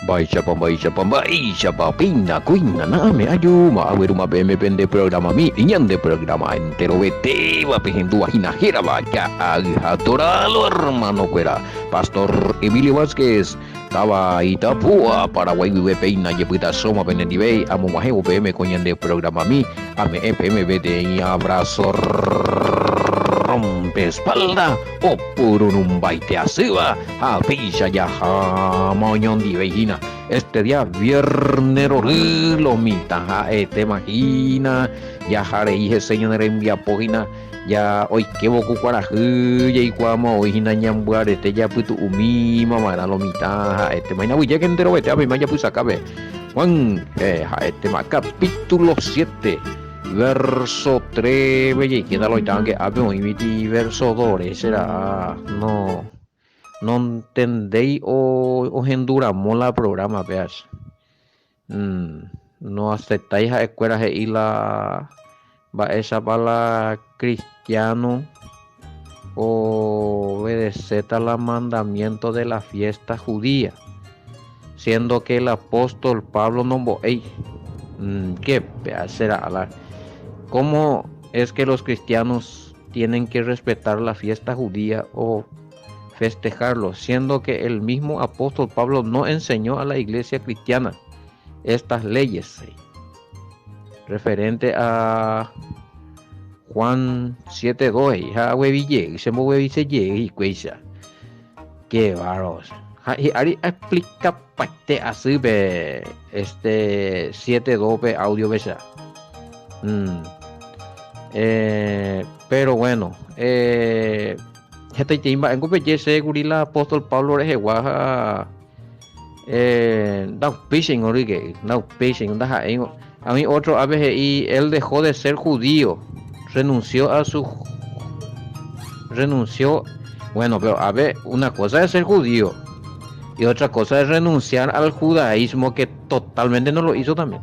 Bai chapa pina kuina na me ayu ma aweru ma beme pende programa mi inyan de programa entero vete va pehendu hina hera va ya adorado hermano cuera Pastor Emilio Vázquez Taba Itapúa Paraguay vive peina yepuita soma penendibei amo maheu beme konyan de programa mi ame FM vete abrazo rompe espalda o purunum baite asiva a pilla ya moñón di vejina este día viernes lo mita te imagina ya jare hije señor envía pogina ya hoy que boku para ya y cuamo hoy hina nyambuare te ya putu umi mama na lo mita este mañana voy ya que entero vete a mi maya pues acabe Juan este capítulo 7 verso 3 belle queda lo que abbiamo i verso 2 será no entendéis o enduramos la programa veas no aceptáis a escuelas y la va esa para cristiano o obedecer a los mandamientos de la fiesta judía siendo que el apóstol Pablo no qué será la ¿cómo es que los cristianos tienen que respetar la fiesta judía o festejarlo, siendo que el mismo apóstol Pablo no enseñó a la iglesia cristiana estas leyes? Referente a Juan 7:2, ja hueville, se me huevice y cuesa. Qué varos. Ari explica parte así be este 7:2 audio besa. Pero bueno, este timba en copia seguri la apóstol Pablo rejeguaja no fishing origen no fishing a mí otro a veces y él dejó de ser judío renunció bueno, pero a ver, una cosa es ser judío y otra cosa es renunciar al judaísmo que totalmente no lo hizo también.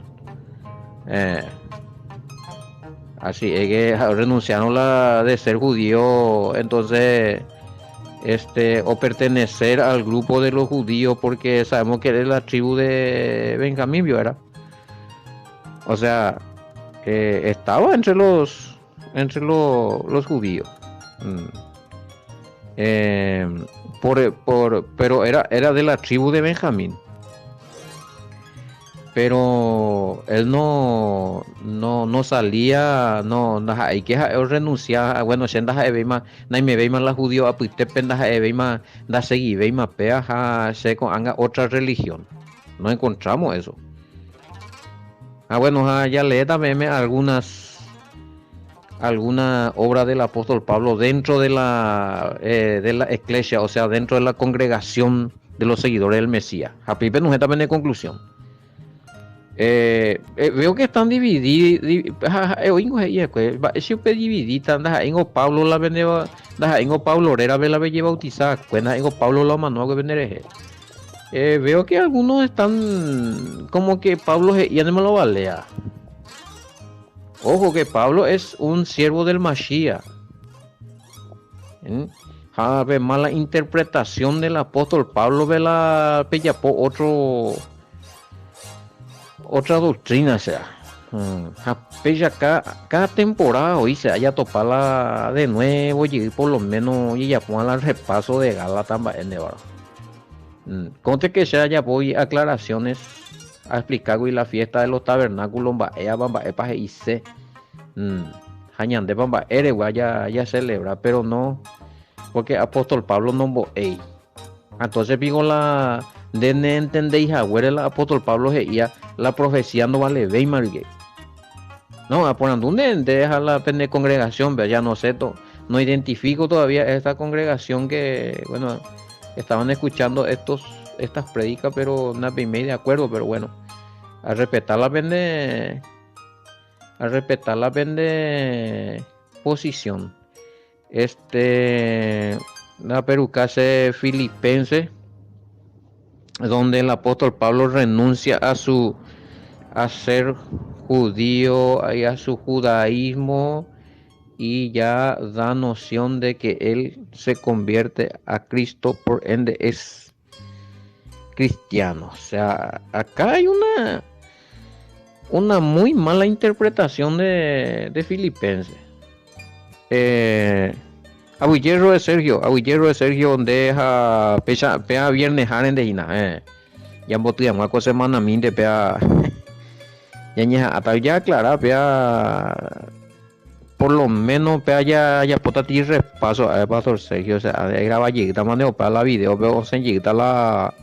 Así es que renunciaron la de ser judío, entonces o pertenecer al grupo de los judíos porque sabemos que es la tribu de Benjamín, ¿verdad? O sea, estaba entre los judíos. Pero era de la tribu de Benjamín. Pero él no salía, hay que renunciar, bueno, si andas a Ebeima, no me veima la judío, a puiste pendas a Ebeima, da seguir, veima, peaja, se con otra religión. No encontramos eso. Bueno, ya lee también alguna obra del apóstol Pablo dentro de la iglesia, o sea, dentro de la congregación de los seguidores del Mesías. A Pipe no es también de conclusión. Veo que están divididos. Pablo la vendeba, Pablo era la bella bautizada, cuenta Pablo la manó que vender. Veo que algunos están como que Pablo ya no me lo valea. Ojo que Pablo es un siervo del Mashiach. Ve mala interpretación del apóstol Pablo, ve la pellapó otra doctrina, o sea, cada temporada hoy se haya topado de nuevo y por lo menos y ya pongan el repaso de gala también de verdad. Conte que sea ya voy aclaraciones a explicar hoy la fiesta de los tabernáculos para y se de bamba ya celebra, pero no porque apóstol Pablo no entonces digo la de no entendéis a el apóstol Pablo ya la profecía no vale ve margue no por donde deja la congregación ya no sé no identifico todavía esta congregación que bueno estaban escuchando estas predicas pero no me de acuerdo, pero bueno a respetar la posición la perucase filipense donde el apóstol Pablo renuncia a ser judío y a su judaísmo y ya da noción de que él se convierte a Cristo, por ende es cristianos. O sea, acá hay una muy mala interpretación de Filipenses. Aguillerro de Sergio, donde pea viernes haren de ina, ya botu más cosa semana min de pea, ya hasta ya aclarar, pea, por lo menos pea ya pota ti repaso a pastor Sergio, o sea, graba llegita maneo para la video, veo se llegita la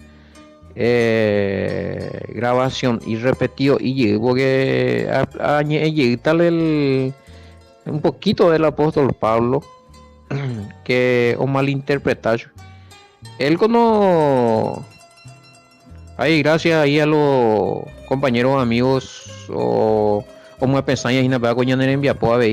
grabación y repetido y llego que llegita un poquito del apóstol Pablo que o malinterpretar él cuando ahí gracias ahí a los compañeros amigos o me pensáis y nada coña en envía puedo ver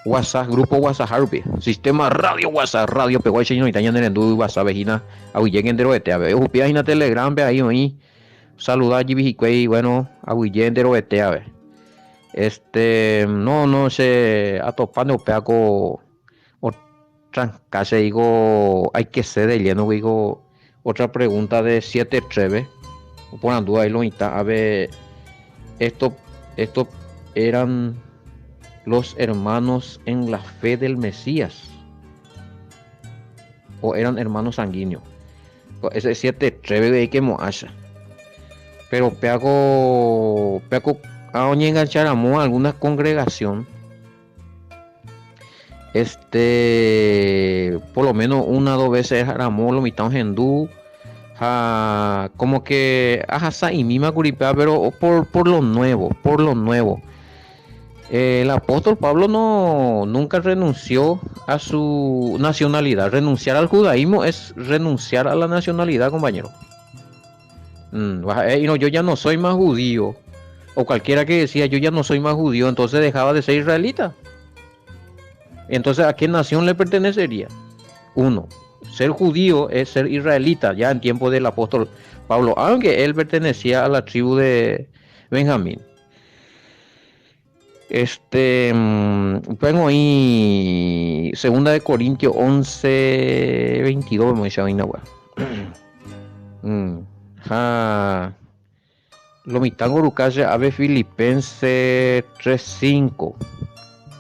WhatsApp grupo WhatsApp Harvey sistema radio WhatsApp radio pegó ese no itaña en el WhatsApp vejina a lleguen de roete a ver upia en Telegram ve ahí saludar y bueno a Guillén de roete a ver no se atopando peaco otra casi digo hay que ser de lleno digo otra pregunta de 7 treve por la duda ahí lo está a ver esto eran los hermanos en la fe del Mesías o eran hermanos sanguíneos ese 7 treve de que moasha pero peaco a enganchar a alguna congregación por lo menos 1 o 2 veces Ramón lo mitad hindú como que y misma curipea pero por lo nuevo el apóstol Pablo nunca renunció a su nacionalidad. Renunciar al judaísmo es renunciar a la nacionalidad, compañero. Yo ya no soy más judío. O cualquiera que decía yo ya no soy más judío, entonces dejaba de ser israelita. Entonces, ¿a qué nación le pertenecería? Uno, ser judío es ser israelita, ya en tiempo del apóstol Pablo, aunque él pertenecía a la tribu de Benjamín. Tengo ahí 2 de Corintios 11, 22, me dice lo mitad gorucase ave Filipenses 3:5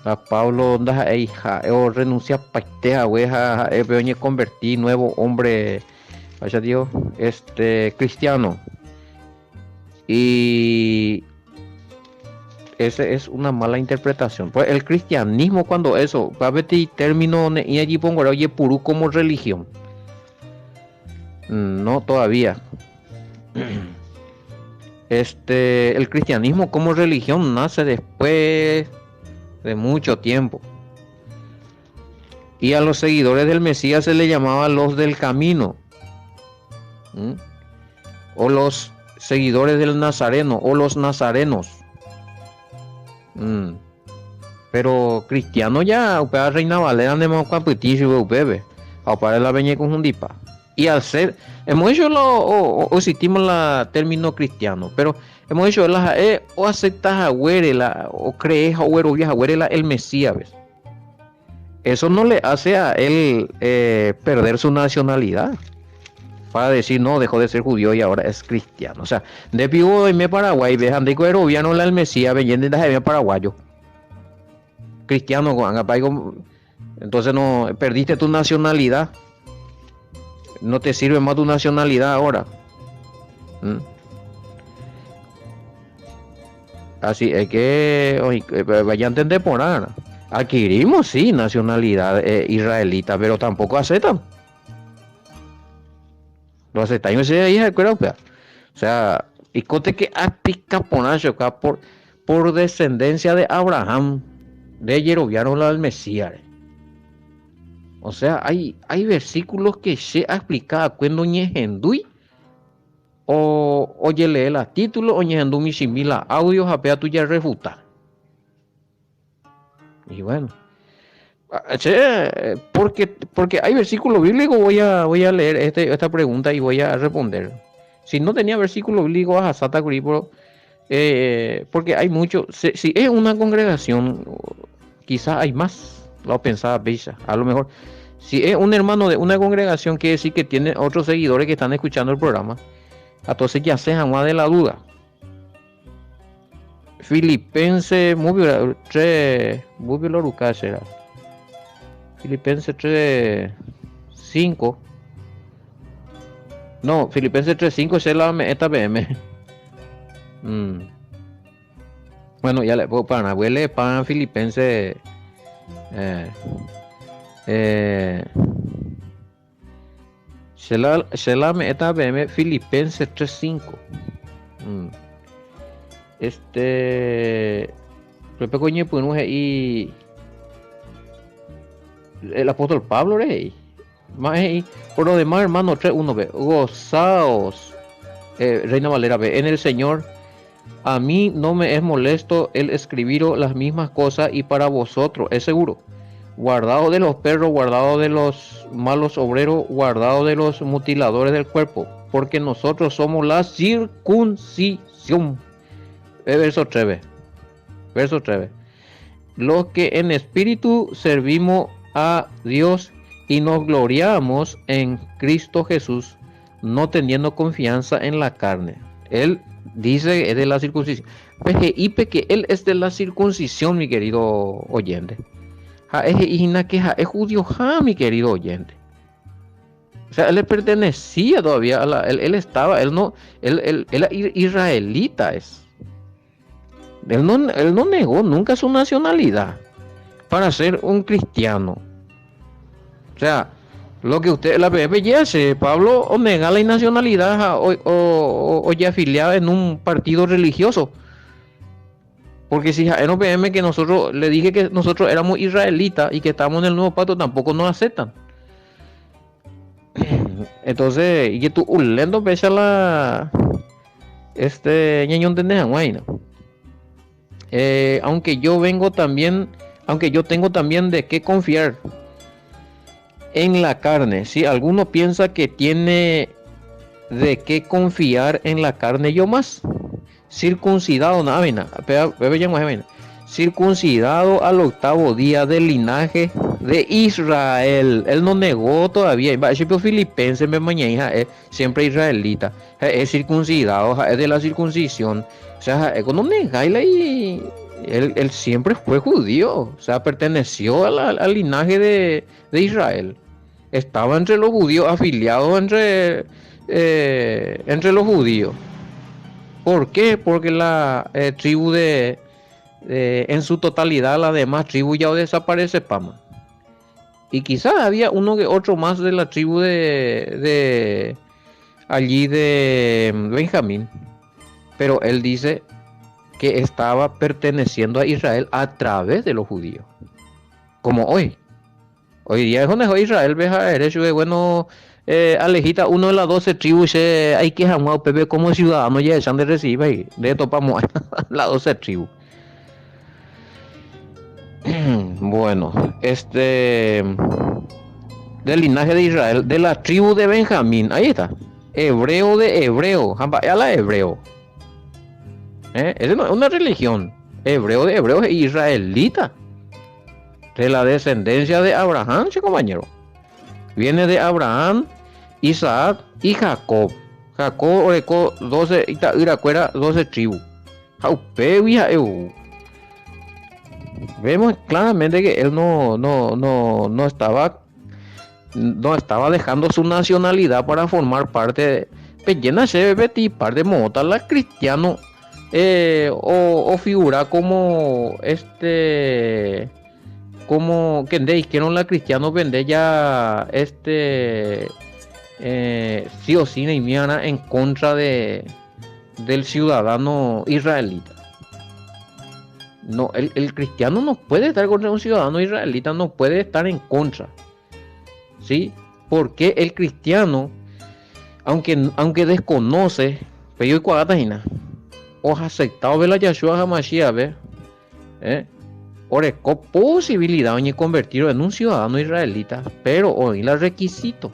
a Pablo da hija o renuncia patea weja peoñe convertí nuevo hombre vaya Dios cristiano y esa es una mala interpretación. Pues el cristianismo cuando eso va a ver término y allí pongo oye purú como religión no todavía el cristianismo como religión nace después de mucho tiempo y a los seguidores del Mesías se le llamaba los del camino o los seguidores del Nazareno o los nazarenos pero cristiano ya upea reina valera de más capitillo bebé a para la veñe conjundipa y al ser hemos hecho o existimos la término cristiano pero hemos hecho o aceptas a o crees a el Mesías ¿ves? Eso no le hace a él perder su nacionalidad para decir no dejó de ser judío y ahora es cristiano o sea de vivo en Paraguay dejan de que gobierno el Mesías vendiendo de paraguayo cristiano entonces no perdiste tu nacionalidad no te sirve más tu nacionalidad ahora así es que vayan a entender por ahora adquirimos sí nacionalidad israelita pero tampoco aceptan lo aceptan o sea y cote que aplica ponacho acá por descendencia de Abraham de Jerobiano la del Mesías o sea hay versículos que se explica cuando ñehendui o oye lee la título o ñehendui mi simila audio japea tuya refutar y bueno porque hay versículos bíblicos voy a leer esta pregunta y voy a responder si no tenía versículo bíblico a Sata Curipro porque hay mucho si es una congregación quizás hay más lo pensaba Beisa a lo mejor Si es un hermano de una congregación, quiere decir que tiene otros seguidores que están escuchando el programa. Entonces ya se jamás de la duda. Filipenses, muy 3, muy será. Filipenses 3, 5. No, Filipenses 3:5 es la esta PM. Bueno, ya le puedo para huele para Filipenses se la esta PM Filipenses 3:5. Pecoñe pues y el apóstol Pablo rey. Por lo demás, hermano, 3:1 ve. Gozaos, Reina Valera ve, en el Señor. A mí no me es molesto el escribiros las mismas cosas, y para vosotros es seguro. Guardado de los perros, guardado de los malos obreros, guardado de los mutiladores del cuerpo, porque nosotros somos la circuncisión. Verso 3. Verso 3. Los que en espíritu servimos a Dios y nos gloriamos en Cristo Jesús, no teniendo confianza en la carne. Él dice es de la circuncisión. Que él es de la circuncisión, mi querido oyente. Es judío, mi querido oyente. O sea, él le pertenecía todavía a él estaba, él era israelita es. Él no negó nunca su nacionalidad para ser un cristiano. O sea, lo que usted, la PPP ya hace, Pablo, o nega la nacionalidad o ya afiliada en un partido religioso. Porque si en OPM que nosotros, le dije que nosotros éramos israelitas y que estábamos en el nuevo pacto, tampoco nos aceptan. Entonces, y que tú ulendo pese a la ñañón de Nejanguaina. Aunque yo tengo también de qué confiar en la carne. Si alguno piensa que tiene de qué confiar en la carne, yo más. Circuncidado, circuncidado al 8º día del linaje de Israel. Él no negó todavía. Filipenses siempre israelita. Es circuncidado, es de la circuncisión. O sea, no negáis y él siempre fue judío. O sea, perteneció al linaje de Israel. Estaba entre los judíos, afiliado entre los judíos. ¿Por qué? Porque la tribu en su totalidad, la demás tribu ya desaparece, Pama. Y quizás había uno que otro más de la tribu de allí de Benjamín. Pero él dice que estaba perteneciendo a Israel a través de los judíos. Como hoy. Hoy día es donde Israel veja derecho de bueno. Alejita, uno de las 12 tribus hay que jamás Pepe como ciudadano ya están de recibir y de topamos las 12 tribus. Bueno, del linaje de Israel, de la tribu de Benjamín, ahí está. Hebreo de hebreo, a la hebreo. Es una religión. Hebreo de hebreo es israelita. De la descendencia de Abraham, che compañero. Viene de Abraham, Isaac y Jacob. Jacob orecó 12 tribus. Vemos claramente que él no estaba dejando su nacionalidad para formar parte de Pellena se parte de Mota la cristiano o figura como como que no la cristiano vende ya sí o sí y miana en contra del ciudadano israelita. No, el cristiano no puede estar contra un ciudadano israelita, no puede estar en contra. ¿Sí? Porque el cristiano, aunque desconoce, pero yo cuagatagina, o aceptado de la Yahshua HaMashiach, orecó posibilidad de convertirlo en un ciudadano israelita, pero hoy la requisito.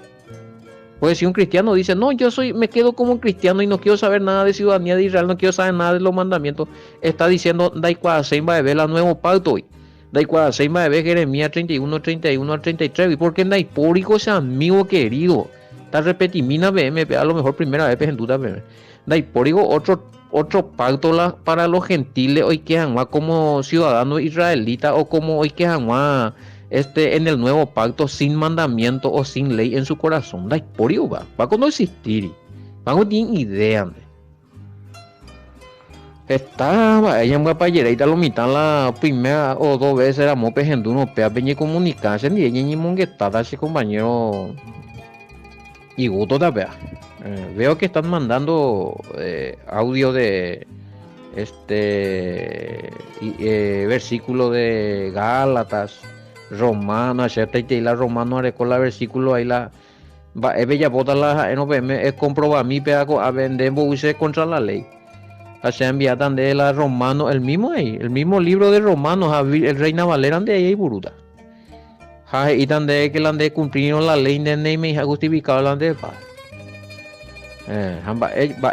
Pues si un cristiano dice, no, me quedo como un cristiano y no quiero saber nada de ciudadanía de Israel, no quiero saber nada de los mandamientos, está diciendo, la nuevo pacto hoy. Da igual, 6 más de Jeremías 31 al 33, y porque da hipórico ese amigo querido. Está repetimina BM, a lo mejor primera vez en duda BM. Da hipórico otro pacto para los gentiles hoy que han como ciudadanos israelitas o como hoy que han en el nuevo pacto sin mandamiento o sin ley en su corazón. Da hipórico va a no existir. Va no tienen idea. Estaba ella muy apayereita lo mitad la primera o dos veces era mope gente uno pea peña comunicarse ni ella ni monguetada ese compañero y gusto también. Veo que están mandando audio de versículo de Gálatas, Romano, y la Romano con la versículo ahí la es bella bota la no es comprobar mi pedazo a vender contra la ley. Se enviatan de la Romano, el mismo libro de Romanos, el Reina Valera de ahí buruta. Y tan de que la de cumplir la ley de Neyme y justificado la de paz.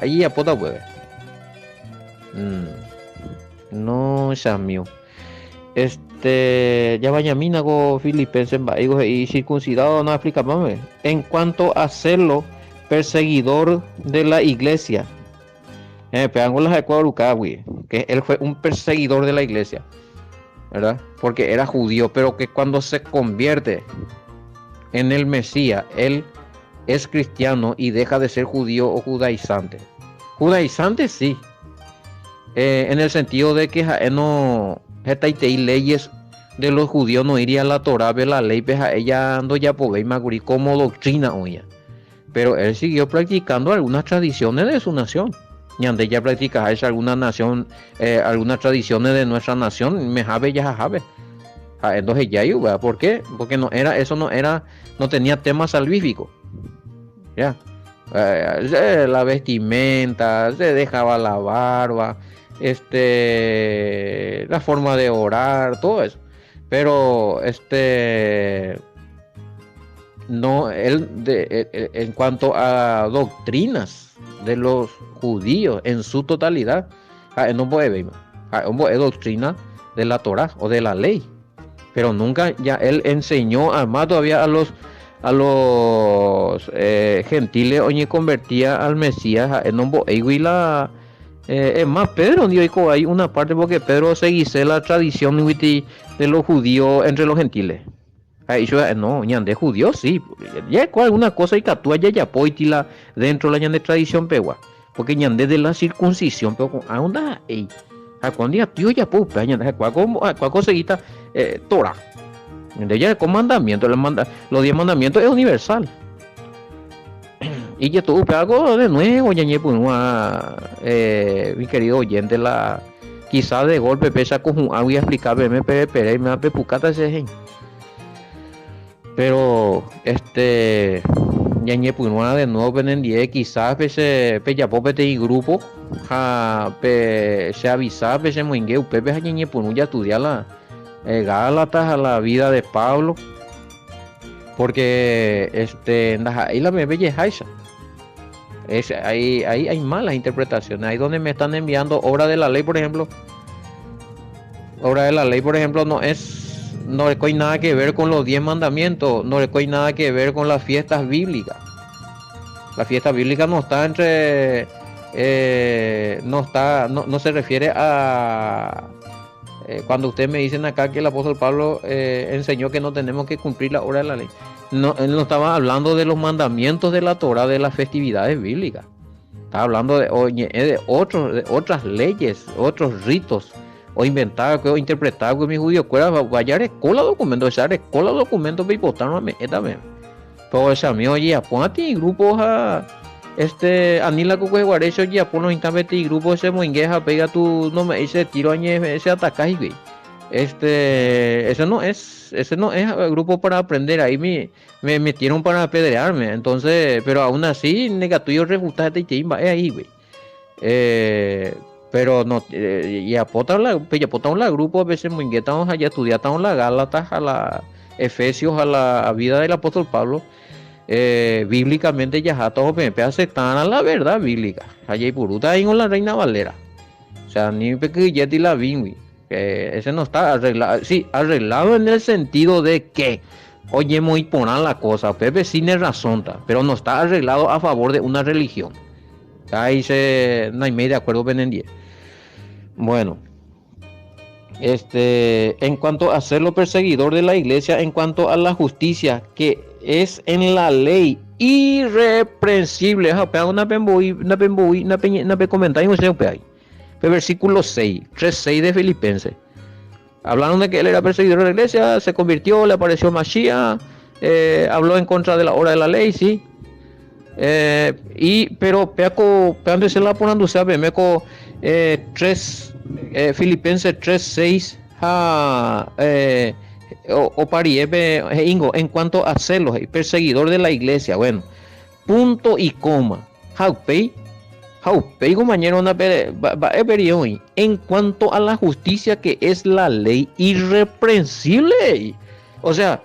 Ahí apota puede. No es mío. Ya vaya mina con filipenses y circuncidado no explica más. En cuanto a serlo perseguidor de la iglesia. Peángolas de Cuadrucagui, que él fue un perseguidor de la iglesia, ¿verdad? Porque era judío, pero que cuando se convierte en el Mesías, él es cristiano y deja de ser judío o judaizante. Judaizante sí, en el sentido de que no hay leyes de los judíos no iría a la Torah, ve la ley, peja ella ando ya por maguri como doctrina hoy. Pero él siguió practicando algunas tradiciones de su nación. Y ande ya practica alguna nación, algunas tradiciones de nuestra nación, me jabe ya jabe. Entonces ya yo, ¿por qué? Porque no tenía tema salvífico. Ya. La vestimenta, se dejaba la barba, la forma de orar, todo eso. Pero no, en cuanto a doctrinas de los judíos en su totalidad, no puede ver, es doctrina de la Torah o de la ley, pero nunca ya él enseñó además todavía a los gentiles oye convertía al Mesías en es más Pedro dijo hay una parte porque Pedro seguía la tradición de los judíos entre los gentiles. No, ñande judío sí, ya alguna cosa y catúa ya poitila dentro de la ñande tradición pegua, porque ñande de la circuncisión, pero a onda cuando ya tío ya pupa ñande cuál conseguita Torah, de ya con mandamiento los 10 mandamientos es universal. Y ya tú algo de nuevo ya mi querido oyente quizá de golpe pesa con algo y explicarme me pepucata ese gente. Pero ya ñepunua de nuevo penendie quizás ya popete y grupo se avisa se muingue upepe ya ñepunu ya estudiar la Gálatas a la vida de Pablo porque ahí la me bellejaisa ahí hay malas interpretaciones ahí donde me están enviando obra de la ley por ejemplo no hay nada que ver con los 10 mandamientos, no hay nada que ver con las fiestas bíblicas. La fiesta bíblica no está no se refiere a cuando ustedes me dicen acá que el apóstol Pablo enseñó que no tenemos que cumplir la hora de la ley. No, él no estaba hablando de los mandamientos de la Torah, de las festividades bíblicas. Estaba hablando de otras leyes, otros ritos. O inventar o interpretar con mi judío cuera vaya escuela documento esa escuela documento para botarnos también pero ese amigo ya ponte grupos a anila co guarecho ya por los instantes y grupos ese moingueja pega tu no me dice tiro añe ese atacáis güey ese no es grupo para aprender ahí me metieron para apedrearme entonces pero aún así negativo refutar este timba es ahí güey pero no y apotan la grupo a veces muy estamos allá estudiamos la Gálatas a la Efesios a la vida del apóstol Pablo bíblicamente ya todos me aceptan a la verdad bíblica allá y puruta ahí con la Reina Valera o sea ni pequeñete y la vingui que ese no está arreglado. Sí, arreglado en el sentido de que, oye, muy poner la cosa, Pepe sí tiene razón, pero no está arreglado a favor de una religión. Ahí no hay medio de acuerdo, Benendie. Bueno, en cuanto a serlo perseguidor de la iglesia, en cuanto a la justicia que es en la ley irreprensible. Versículo 6, 3:6 de Filipenses. Hablaron de que él era perseguidor de la iglesia, se convirtió, le apareció Mashiach, habló en contra de la obra de la ley, sí. Pero peando se la ponando sabe meco 3 Filipenses 3:6 o pariebe ingo en cuanto a celos perseguidor de la iglesia, bueno, punto y coma. Compañero, en cuanto a la justicia que es la ley irreprensible, o sea,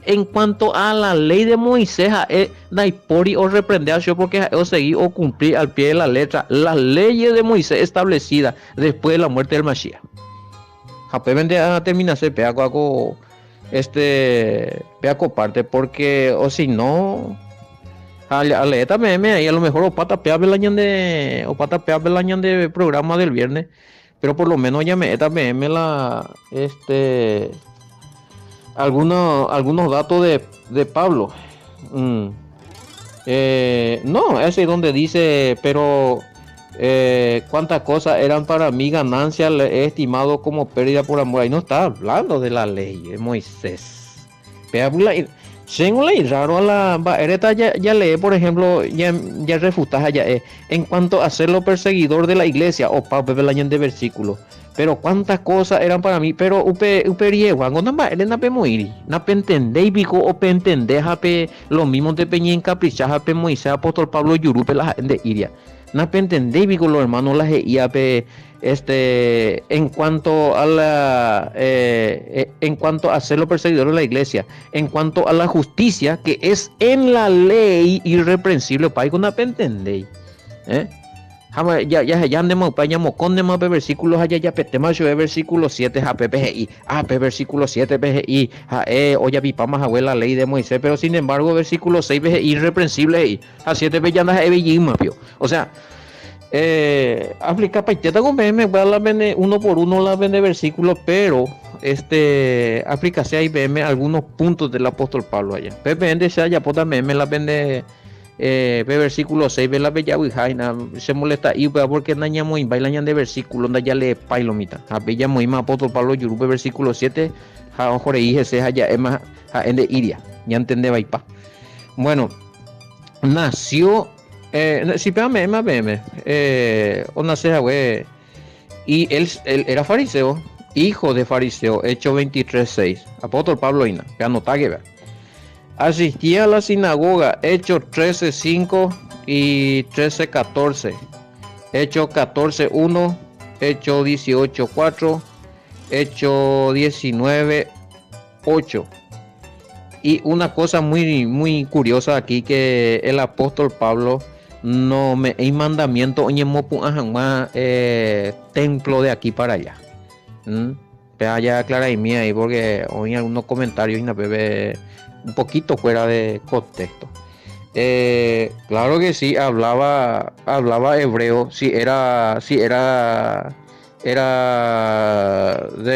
en cuanto a la ley de Moisés, Daipori o reprender porque o seguir o cumplir al pie de la letra las leyes de Moisés establecidas después de la muerte del Mashiach. Vende a terminarse peaco parte, porque o si no aleta meme y a lo mejor o pata pea el año de programa del viernes, pero por lo menos ya me meme la algunos datos de Pablo. No, ese es donde dice, pero cuántas cosas eran para mí ganancia, le he estimado como pérdida por amor. Ahí no está hablando de la ley de Moisés. Raro a la ya lee, por ejemplo, ya refutas allá en cuanto a ser lo perseguidor de la iglesia o Pablo de versículo. Pero cuántas cosas eran para mí, pero uperie guango no más elena pe moiri na pe entender bico o pe entender jape lo mismo de peña encaprichar jape Moisés apóstol Pablo Yurupe la de iria na pe entender bico los hermanos la ia pe en cuanto a la en cuanto a ser lo perseguidor de la iglesia, en cuanto a la justicia que es en la ley irreprensible, para que no pe entender ya andemos para allá con demás versículos allá ya petema yo versículo 7 PPGI versículo 7 PGI oye pipama abuela ley de Moisés, pero sin embargo versículo 6 PGI irreprensible a 7 ya anda o sea aplica paiteta con me voy a la vende uno por uno la vende versículos, pero aplica ahí veme algunos puntos del apóstol Pablo allá vende se haya pota me la vende versículo 6 ve la bella jaina se molesta y porque naña muy bailan de versículo donde ya le pailomita a bella muy más apóstol Pablo Yurupe versículo 7 ja ojore y se haya es más en de iria ya entende vaipa. Bueno, nació si pégame o nace güey y él era fariseo, hijo de fariseo, Hechos 23:6 apóstol Pablo ina que anotague vea. Asistía a la sinagoga, Hechos 13:5 y 13:14, Hechos 14:1, Hechos 18:4, Hechos 19:8. Y una cosa muy curiosa aquí, que el apóstol Pablo no me hay mandamiento templo de aquí para allá. Ya aclara y mía ahí porque oí algunos comentarios y una bebé un poquito fuera de contexto. Claro que sí, hablaba hebreo, sí era de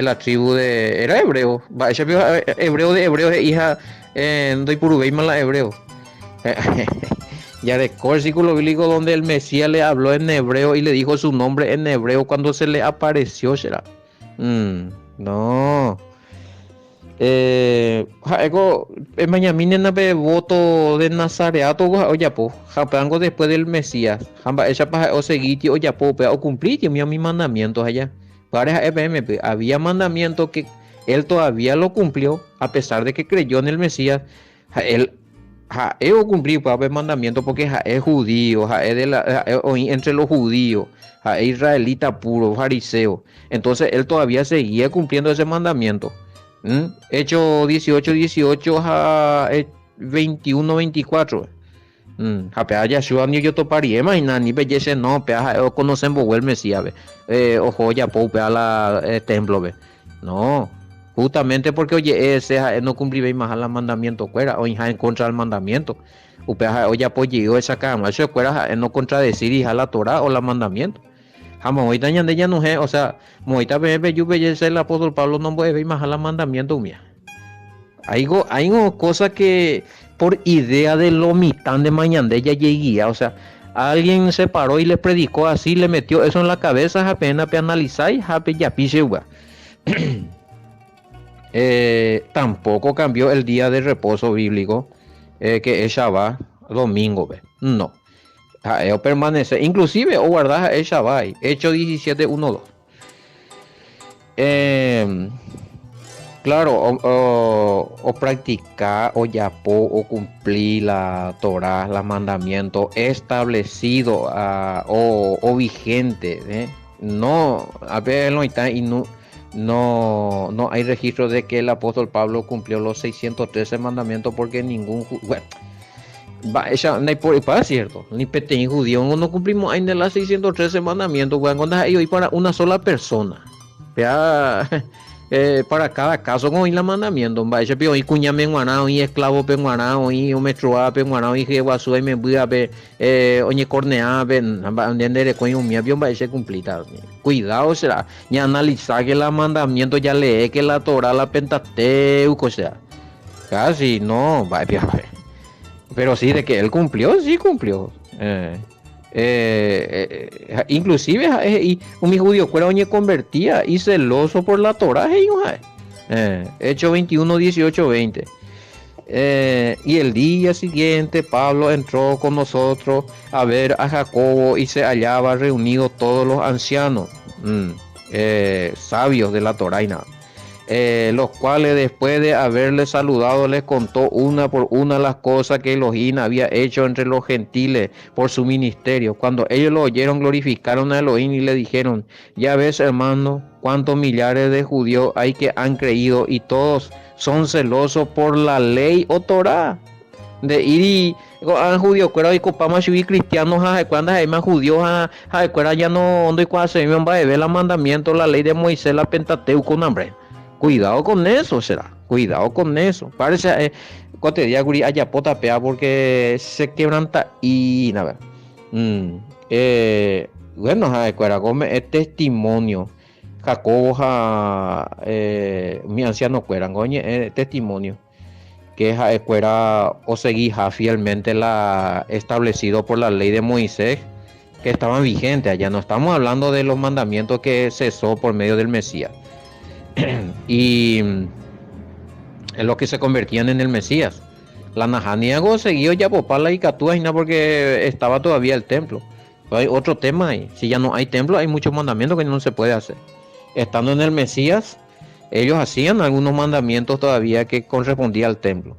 la tribu de, era hebreo, hebreo de hija, doy purubéima la hebreo. Ya de versículo bíblico donde el Mesías le habló en hebreo y le dijo su nombre en hebreo cuando se le apareció, será. No. Mañana na pe voto de Nazareato oyapo japango después del Mesías jamba ella pa o seguiti oyapo pe o cumplir mi mandamientos allá para EPM había mandamientos que él todavía lo cumplió a pesar de que creyó en el Mesías. Él o cumplió pues mandamientos porque es judío, es de la entre los judíos, es israelita puro, fariseo. Entonces él todavía seguía cumpliendo ese mandamiento. Hechos 18 a 21-24. Japea Yashua ni yo topari imagina ni bellece no pea o conocen bo el Mesías ve. Ojo ya po pea la templo ve. No, justamente porque oye ese no cumplí más al mandamiento cuera o en contra del mandamiento. Upea o ya po llegó esa cama, eso cuera no contradecir hija la Torah o la mandamiento. Jamás ahorita ya no es, o sea, ahorita ve yo bellece el apóstol Pablo no puede más al mandamiento mía. Hay cosas que por idea de lo mitán de mañana ella lleguía, o sea, alguien se paró y le predicó así, le metió eso en la cabeza, apenas analizáis, ya pise. Tampoco cambió el día de reposo bíblico, que es Shabbat, domingo, ¿ve? No, permanece, inclusive o guardar el Shabbat, Hecho 17:1-2. Claro, o practicar, o yapó, o cumplir la Torah, los mandamientos establecidos o vigente, ¿eh? No, a ver, no está, y no hay registro de que el apóstol Pablo cumplió los 613 mandamientos porque ningún, bueno, no hay por para cierto, ni peteño judío, no cumplimos ahí en los 613 mandamientos, bueno, cuando hay para una sola persona, ya. Para cada caso con el mandamiento va ese pio y cuña menguanao y esclavo penguanao y metroa penguanao y jeguasu y me voy a ver oñe cornea ven entender con un mío va ese cumplita cuidado será ni analizar que el mandamiento ya lee que la Torah la Pentateuco o sea casi no va pero sí de que él cumplió sí cumplió inclusive y un judío cuero oñe convertía y celoso por la Torah Hecho 21 18 20 y el día siguiente Pablo entró con nosotros a ver a Jacobo y se hallaba reunidos todos los ancianos sabios de la Torah y nada. Los cuales después de haberle saludado les contó una por una las cosas que Elohim había hecho entre los gentiles por su ministerio. Cuando ellos lo oyeron glorificaron a Elohim y le dijeron, ya ves hermano, cuántos millares de judíos hay que han creído y todos son celosos por la ley o Torah. De ir y a judío cuero y copama subir cristianos a cuando hay más judíos a cuera ya no donde cuando se va a ver la mandamiento la ley de Moisés la Pentateuco con hambre. Cuidado con eso, será. Cuidado con eso. Parece cuate día guri haya pota pea porque se quebranta y nada. Bueno, cuera come es testimonio. Jacobo mi anciano cueran, coño, testimonio que cuera o seguía fielmente la establecido por la ley de Moisés que estaban vigentes allá. No estamos hablando de los mandamientos que cesó por medio del Mesías. Y es lo que se convertían en el Mesías. La Najaniago seguía ya popala y catúa porque estaba todavía el templo. Pero hay otro tema ahí. Si ya no hay templo, hay muchos mandamientos que no se puede hacer. Estando en el Mesías, ellos hacían algunos mandamientos todavía que correspondían al templo.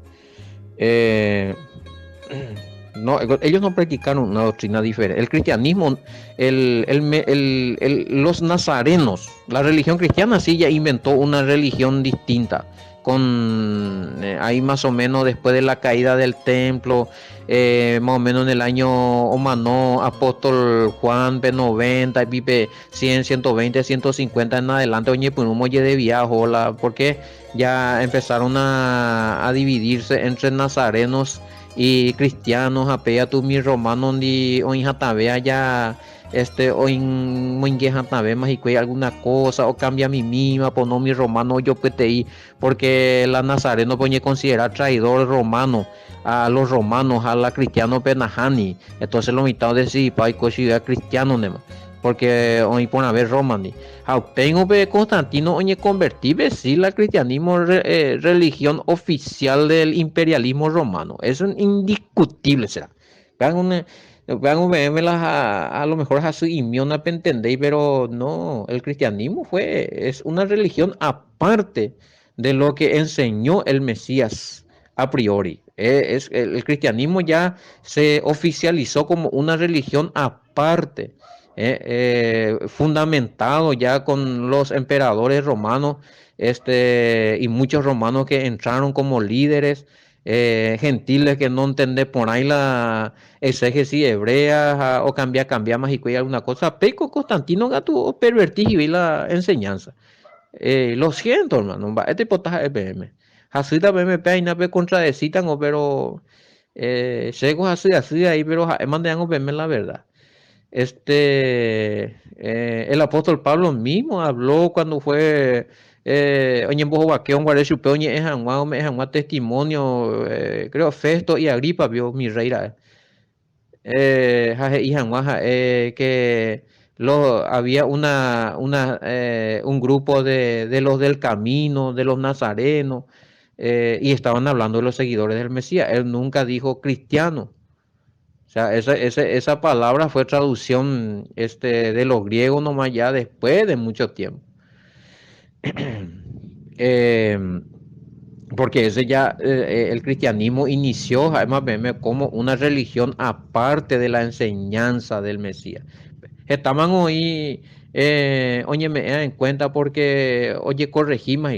No, ellos no practicaron una doctrina diferente. El cristianismo, los nazarenos, la religión cristiana sí ya inventó una religión distinta. Con ahí más o menos después de la caída del templo, más o menos en el año Omanó, apóstol Juan P90, Pipe 100, 120, 150 en adelante, oye, pues un molle de viaje, porque ya empezaron a dividirse entre nazarenos y cristianos apea tu mi romano ni o injatabea ya o en moinguejantabe más y alguna cosa o cambia mi misma por no mi romano yo pti porque la nazareno pone considerar traidor romano a los romanos a la cristiano penajani entonces lo mitad de si pa y considera cristiano nema porque hoy por haber romani tengo pe Constantino oye convertible si la cristianismo religión oficial del imperialismo romano eso es indiscutible será vean a lo mejor a su imiona para entender pero no el cristianismo es una religión aparte de lo que enseñó el Mesías a priori el cristianismo ya se oficializó como una religión aparte fundamentado ya con los emperadores romanos y muchos romanos que entraron como líderes gentiles que no entendés por ahí la exégesis hebrea o cambia más y cuida alguna cosa. Peco Constantino gato pervertí y vi la enseñanza. Lo siento, hermano. Este potaje EPM. Así también me peina pe contradecitan o pero llego así ahí, pero mandan a verme la verdad. El apóstol Pablo mismo habló cuando fue oye, vos vaqueón guaré su peoñe es un testimonio, creo Festo y Agripa vio mi reina jaje, y Janguaja, que había un grupo de los del camino, de los nazarenos, y estaban hablando de los seguidores del Mesías. Él nunca dijo cristiano. O sea, esa palabra fue traducción de los griegos nomás ya después de mucho tiempo. Eh, Porque ese ya, el cristianismo inició, además, como una religión aparte de la enseñanza del Mesías. Estaban hoy, oye, me da en cuenta porque, oye, corregimos.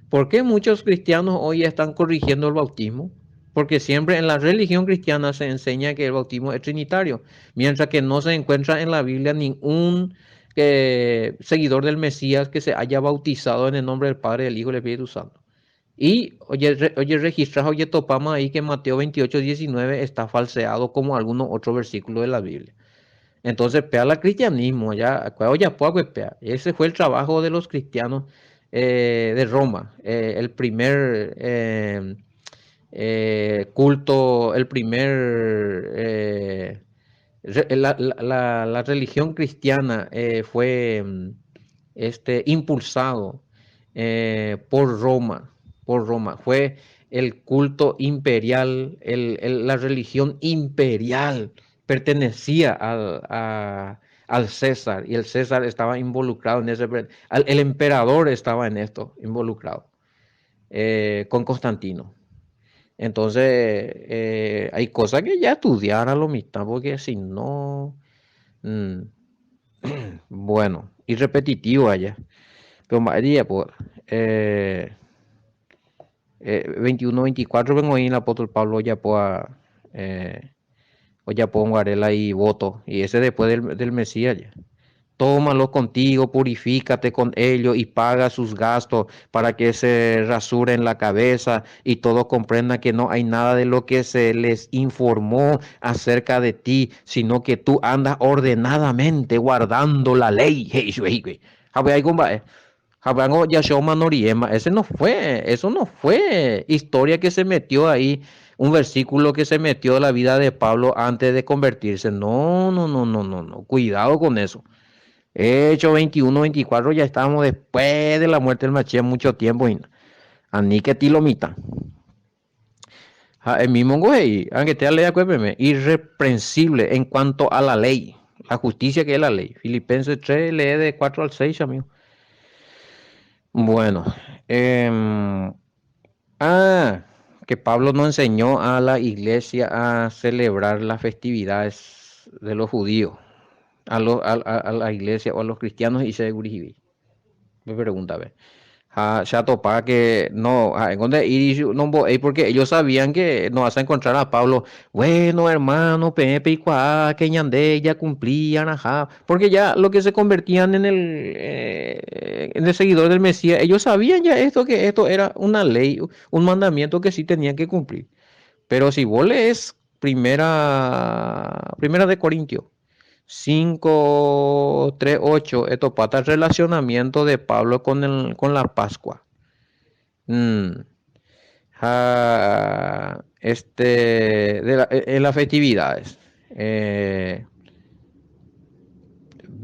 ¿Por qué muchos cristianos hoy están corrigiendo el bautismo? Porque siempre en la religión cristiana se enseña que el bautismo es trinitario, mientras que no se encuentra en la Biblia ningún seguidor del Mesías que se haya bautizado en el nombre del Padre, del Hijo y del Espíritu Santo. Y oye, registras, oye, topamos ahí que Mateo 28:19 está falseado como algunos otros versículos de la Biblia. Entonces, pea el cristianismo, ya, oye, pues, pea. Ese fue el trabajo de los cristianos de Roma. El primer culto, el primer... la religión cristiana fue impulsado por Roma. Fue el culto imperial, la religión imperial pertenecía al César y el César estaba involucrado en ese, el emperador estaba en esto involucrado con Constantino. Entonces, hay cosas que ya estudiar a lo mitad, porque si no, mm, bueno, y repetitivo allá. Pero María, pues, 21-24 vengo ahí en el apóstol Pablo ya pueda, o ya pongo Guarela y voto, y ese después del Mesías ya. Tómalo contigo, purifícate con ellos y paga sus gastos para que se rasuren la cabeza y todos comprendan que no hay nada de lo que se les informó acerca de ti, sino que tú andas ordenadamente guardando la ley. Eso no fue historia que se metió ahí, un versículo que se metió en la vida de Pablo antes de convertirse. No, no, no, no, no, no. Cuidado con eso. Hecho 21-24 ya estábamos después de la muerte del Mashiach mucho tiempo. Ani que tilomita. El mismo güey, aunque te lea, irreprensible en cuanto a la ley, la justicia que es la ley. Filipenses 3, lee de 4 al 6, amigo. Bueno, em, ah, que Pablo no enseñó a la iglesia a celebrar las festividades de los judíos, a la iglesia o a los cristianos y se me pregunta, a ver. Ya topa que no, en donde ir no voy porque ellos sabían que no vas a encontrar a Pablo. Bueno, hermano, Pepe y Cuá, que ñande, ya cumplían, ajá. Porque ya lo que se convertían en el seguidor del Mesías, ellos sabían ya esto, que esto era una ley, un mandamiento que sí tenían que cumplir. Pero si vos lees primera de Corintios 5:3-8, esto pata el relacionamiento de Pablo con la Pascua. Mm, en las festividades.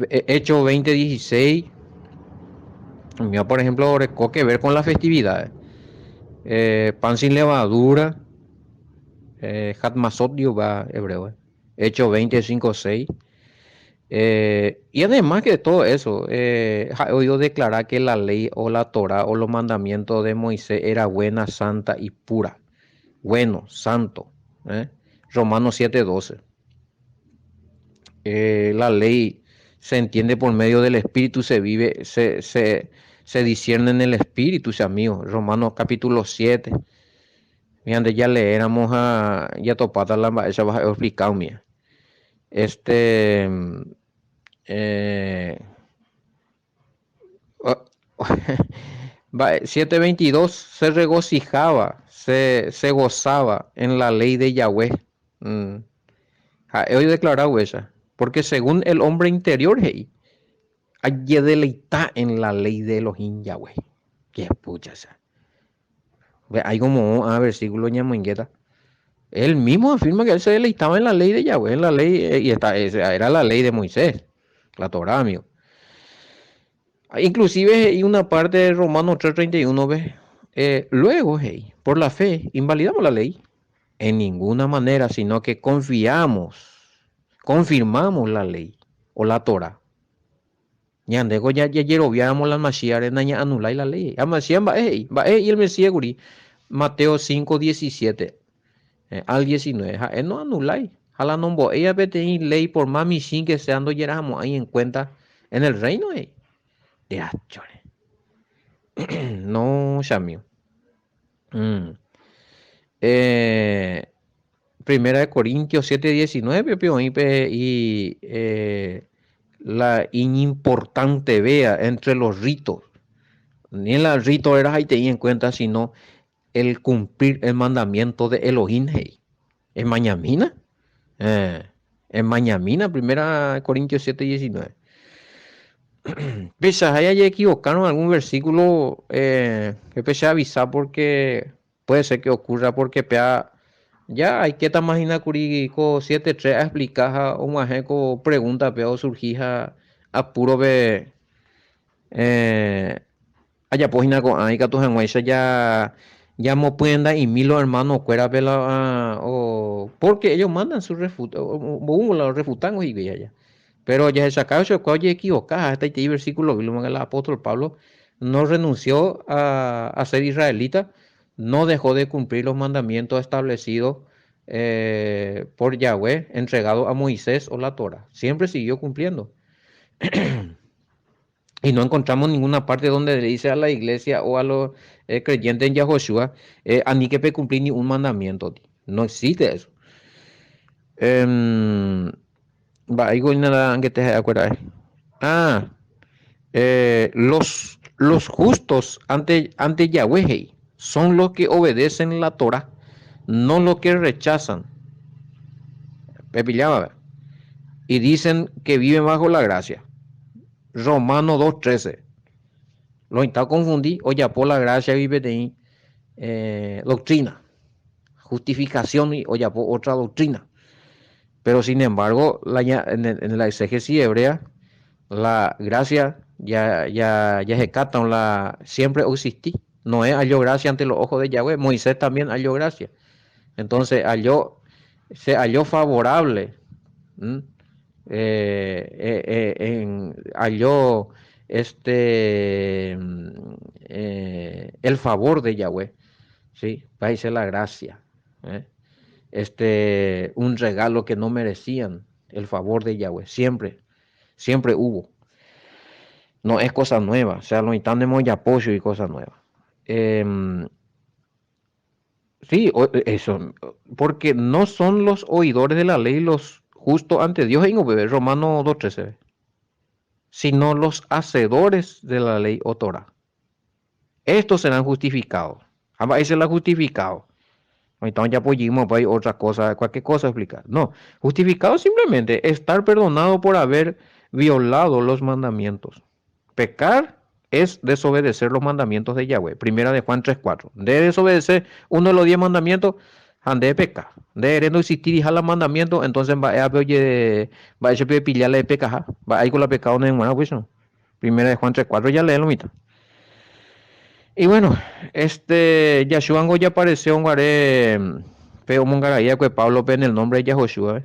Hecho 20:16. Mira, por ejemplo, que ver con las festividades. Pan sin levadura. Hatmasot va hebreo. Hecho 25:6. Y además que de todo eso, he oído declarar que la ley o la Torah o los mandamientos de Moisés era buena, santa y pura. Bueno, santo. ¿Eh? Romanos 7:12. La ley se entiende por medio del Espíritu, se vive, se discierne en el Espíritu, amigos. Romanos capítulo 7. Miren, ya le éramos a ya topata la esa vas a explicar mía. Este eh, o- 722 se regocijaba, se gozaba en la ley de Yahweh. Mm. He hoy declarado esa. Porque según el hombre interior, hey, hay deleita en la ley de Elohim Yahweh. Qué pucha esa. Hay como un versículo ñamuingueta. Él mismo afirma que él se deleitaba en la ley de Yahweh, en la ley, y esa era la ley de Moisés, la Torá, amigo. Inclusive hay una parte de Romanos 3:31, ¿ves? Luego, hey, por la fe, invalidamos la ley. En ninguna manera, sino que confirmamos la ley o la Torá. Ñandego ya yeroviáramos la Mashiach, ya anuláis la ley. A Mashiach va y el Mesías guri. Mateo 5:17 al 19. No anuláis. Jala nombo. Ella vete ley por mami sin que se ando yeramos ahí en cuenta en el reino. De achore. No, Shamio. Mm. Eh, Primera de Corintios 7:19, la importante vea entre los ritos. Ni el rito era ahí te en cuenta, sino el cumplir el mandamiento de Elohim. Hey. En Mañamina. Eh, en Mañamina, primera de Corintios 7:19. Pese a haya equivocado en algún versículo, que pese a avisar porque puede ser que ocurra porque pea. Ya hay que imaginar curico 7:3 a explicar un majeco pregunta pero surgija a puro be allá página con ahí que tus ya mo pueden dar y mil los hermanos fuera pela o porque ellos mandan su refuta o la refutan y ya. Pero ya se sacado se oye equivocada este versículo que el apóstol Pablo no renunció a ser israelita, no dejó de cumplir los mandamientos establecidos por Yahweh, entregado a Moisés o la Torah. Siempre siguió cumpliendo. Y no encontramos ninguna parte donde le dice a la iglesia o a los creyentes en Yahushua, a mí que pe cumplir ni un mandamiento. No existe eso. Em, Va, algo nada que te acuerdas. Ah, los justos ante Yahweh hey, son los que obedecen la Torah, no los que rechazan. Pepillaba, y dicen que viven bajo la gracia. Romano 2:13. Lo está confundí, o ya por la gracia vive de doctrina, justificación y o ya por otra doctrina. Pero sin embargo, en la exégesis hebrea, la gracia ya se cata, siempre existí. Noé halló gracia ante los ojos de Yahweh, Moisés también halló gracia. Entonces se halló favorable, halló el favor de Yahweh, ¿sí? Paíse la gracia, ¿eh? Un regalo que no merecían, el favor de Yahweh, siempre hubo. No es cosa nueva, o sea, no estamos de apoyo y cosas nuevas. Sí, eso, porque no son los oidores de la ley los justos ante Dios en Romano 2:13, sino los hacedores de la ley o Torah. Estos serán justificados. Ese es la justificado. Entonces ya pudimos pues, otra cosa, cualquier cosa explicar. No, justificado simplemente estar perdonado por haber violado los mandamientos. Pecar es desobedecer los mandamientos de Yahweh. Primera de Juan 3:4. De desobedecer uno de los 10 mandamientos, han de pecar. De no existir y los mandamientos, entonces va a pillarle de pecar. Va a ir con la pecado en el pues no. Primera de Juan 3:4 ya lee lo mitad. Y bueno, Yahshua ya apareció un guaré feo mongaraya que Pablo en el nombre de Yahoshua.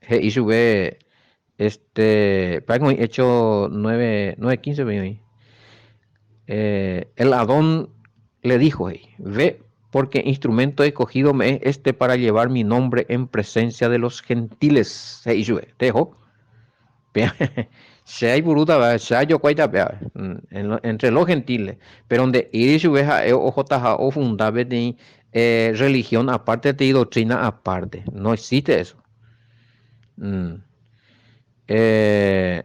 Y sube para hecho 9:15 el Adón le dijo, ve, porque instrumento escogido me es para llevar mi nombre en presencia de los gentiles. Y sube, te dejó. sea y buruta, ¿verdad? Sea yo cuaita, entre los gentiles, pero donde ir y su veja, ojo taja, o fundable de religión aparte de doctrina aparte. No existe eso. Mm. Eh,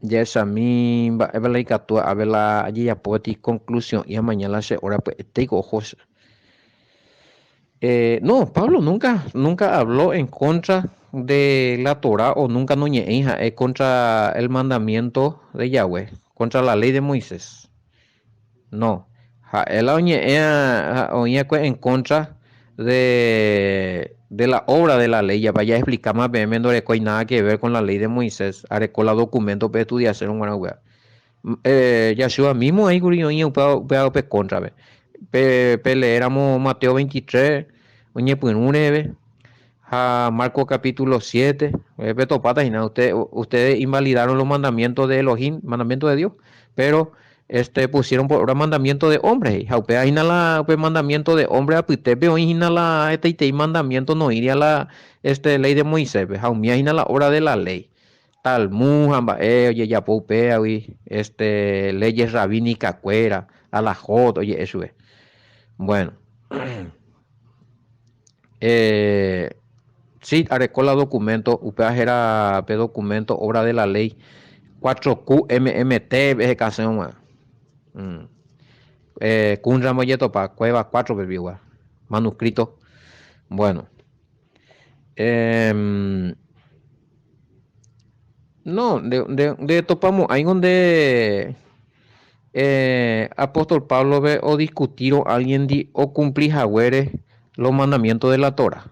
ya esa misma, es la ikatua, a ver la, allí ya puedo conclusión, y a mañana se hora, pues, te ojos. No, Pablo nunca habló en contra de la Torá o nunca no hija, contra el mandamiento de Yahweh, contra la ley de Moisés. No, él oñe en contra de la obra de la ley. Ya vaya a explicar más bien, no hay nada que ver con la ley de Moisés. Haré con los documentos para estudiar hacer un buena wea. Yahshua mismo ahí gurión puedo contra ve. Leéramos Mateo 23, oñe punure, a Marco capítulo 7, Beto Patas y nada, ustedes invalidaron los mandamientos de Elohim, mandamientos de Dios, pero pusieron por ahora mandamiento de hombres, y jaupea la pues, mandamiento de hombre a pitepe o la mandamiento no iría la ley de Moisés, jaumía la obra de la ley. Talmud, oye, ya popea, leyes rabínicas, cuera, alajot, oye, eso es. Bueno, sí, arecola documento, UPA era documento, obra de la ley, 4QMMT, ese canción, Kunra Molleto para Cueva 4, manuscrito. Bueno, no, de topamos, ahí donde apóstol Pablo ve o discutir o alguien o cumplir los mandamientos de la Torah,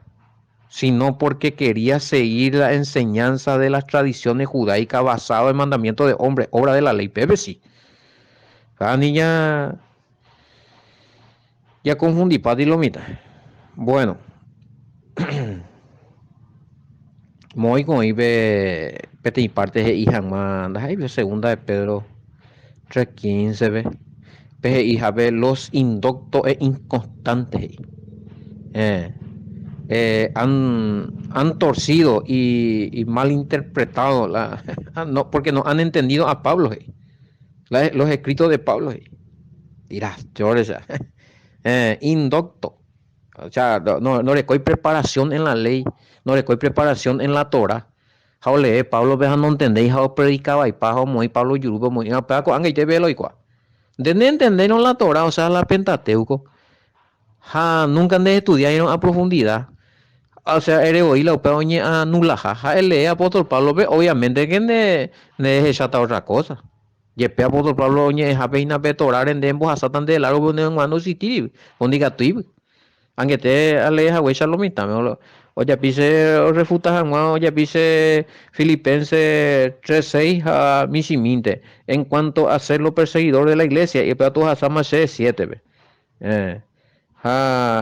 sino porque quería seguir la enseñanza de las tradiciones judaicas basado en mandamiento de hombre, obra de la ley. Pepe sí. Cada niña ya confundí para lo mitad. Bueno, muy con ibe pete y parte de hija manda, ahí ve segunda de Pedro 3:15 ve. Peje hija ve los indoctos e inconstantes. Eh, han torcido y malinterpretado no, porque no han entendido a Pablo, los escritos de Pablo. Dirás, indocto. O sea, no le coy preparación en la ley, no le coy preparación en la Torah. Jaule, Pablo veja no entendéis, jao predicaba y pajo muy Pablo yurubo muy no pedaco anga y te velo y cua. De entender la Torah, o sea, la Pentateuco. Nunca han de estudiar a profundidad. O sea, eres hoy la oñe a nula jaja, él lee apóstol Pablo, obviamente que ne es chata otra cosa. Yepe apóstol Pablo oñe es apeina petorar en dembos a satan de largo ne mano sitiri, ondiga tuib. Aunque te aleja güey salomita, oye pise refuta oye pise Filipenses 3:6 a misiminte en cuanto a ser los perseguidores de la iglesia y para todos a sama 7.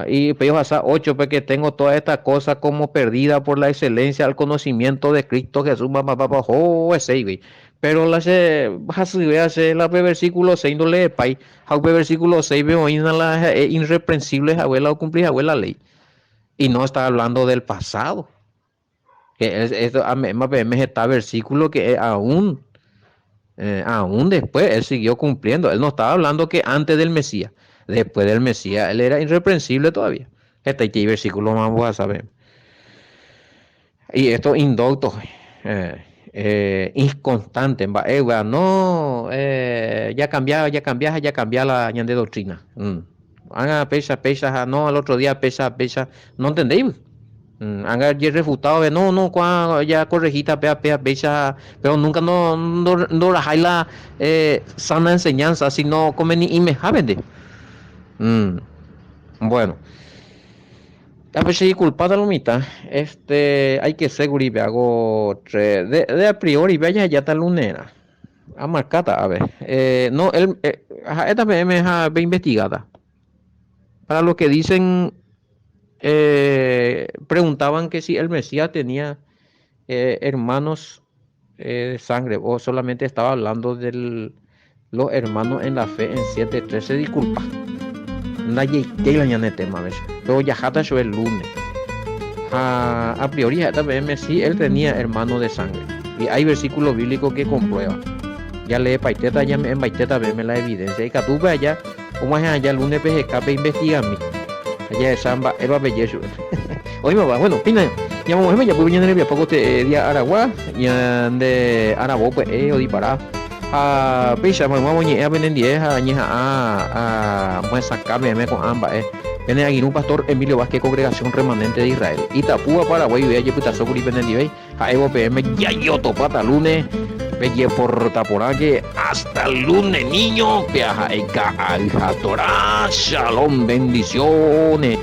Y pero hasta 8 porque tengo toda esta cosa como perdida por la excelencia al conocimiento de Cristo Jesús, pero la versículo 6 no le pay, versículo 6 veo la irreprensible abuela o cumplir abuela ley, y no está hablando del pasado, que esto me está versículo que aún después él siguió cumpliendo, él no estaba hablando que antes del Mesías. Después del Mesías, él era irreprensible todavía. Este versículo más voy a saber. Y estos indoctos, inconstantes, no, ya cambia la de doctrina. Haga pesa, no, al otro día pesa, no entendéis. Haga ya refutado, no, ya corregita, pesa, pero nunca no la sana enseñanza, sino come ni me vende. Bueno, a veces y culpada la mitad, hay que seguir hago de a priori vaya ya está lunera. A marcata, a ver, no, esta me investigada. Para lo que dicen, preguntaban que si el Mesías tenía hermanos de sangre o solamente estaba hablando de los hermanos en la fe en 7:13, disculpa. Nadie que la ñane tema, ¿ves? Pero ya jata yo el lunes. A priori también sí, él tenía hermano de sangre. Y hay versículos bíblicos que comprueban. Ya lee paiteta, ya en paiteta veme la evidencia. Y catupe allá, como es allá, lunes PGK, investiga a mí. Allá de Samba, Eva Bellejo. Oye, mamá, bueno, pina, ya vamos a ya pues viene el poco te día Aragua, ya de Arabo, pues, o disparar. A pisa, vamos a venir 10 años a sacarme con ambas, Viene aquí un pastor Emilio Vázquez, Congregación Remanente de Israel. Itapúa, Paraguay, vea, yo puta socuri pendiente, a Evo PM, ya yo topata lunes, pelle por taporá que hasta el lunes, niño, viaja en Torah, shalom, bendiciones.